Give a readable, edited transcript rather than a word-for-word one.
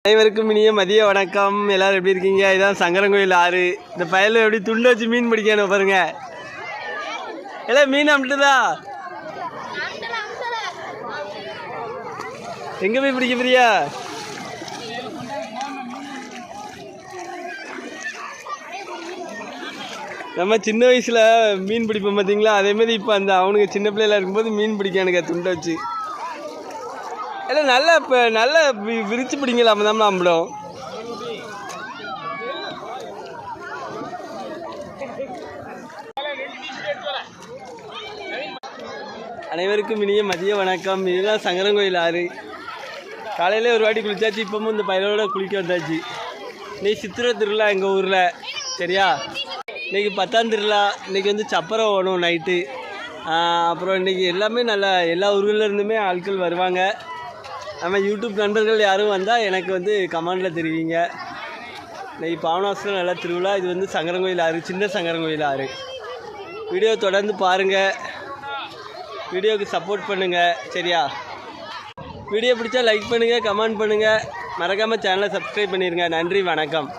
அனைவருக்கும் இனிய மதிய வணக்கம். எல்லாரும் எப்படி இருக்கீங்க? இதான் சங்கரங்கோயில் ஆறு. இந்த பயலில் எப்படி துண்டு வச்சு மீன் பிடிக்கணும் பாருங்க. எல்லாம் மீன் அமிட்டுதா? எங்க போய் பிடிக்க பிரியா? நம்ம சின்ன வயசுல மீன் பிடிப்போம் பார்த்தீங்களா, அதேமாரி இப்போ அந்த அவனுக்கு சின்ன பிள்ளைல இருக்கும்போது மீன் பிடிக்கானுங்க துண்டை வச்சு. எல்லாம் நல்லா இப்போ நல்லா விரிச்சு பிடிங்கலாம். நம்ம தான் நம்பிடும். அனைவருக்கும் இனிய மதிய வணக்கம். இதுதான் சங்கரங்கோயில் ஆறு. காலையில் ஒரு வாட்டி குளிச்சாச்சு. இப்போவும் இந்த பயிரோட குளிக்க வந்தாச்சு. இன்னைக்கு சித்திரை திருவிழா எங்கள் ஊரில். சரியா? இன்றைக்கி 10ஆம் திருவிழா. இன்றைக்கி வந்து சப்பரம் ஓடும் நைட்டு. அப்புறம் இன்றைக்கி எல்லாமே நல்லா எல்லா ஊர்கள்லேருந்துமே ஆட்கள் வருவாங்க. நம்ம யூடியூப் நண்பர்கள் யாரும் வந்தால் எனக்கு வந்து கமெண்டில் தெரிவிங்க. இன்றைக்கி பாவனாசில் நல்லா திருவிழா. இது வந்து சங்கரங்கோயில் ஆறு, சின்ன சங்கரங்கோயில் ஆறு. வீடியோ தொடர்ந்து பாருங்கள். வீடியோவுக்கு சப்போர்ட் பண்ணுங்கள். சரியா? வீடியோ பிடிச்சா லைக் பண்ணுங்கள், கமெண்ட் பண்ணுங்கள். மறக்காமல் சேனலை சப்ஸ்கிரைப் பண்ணிடுங்க. நன்றி, வணக்கம்.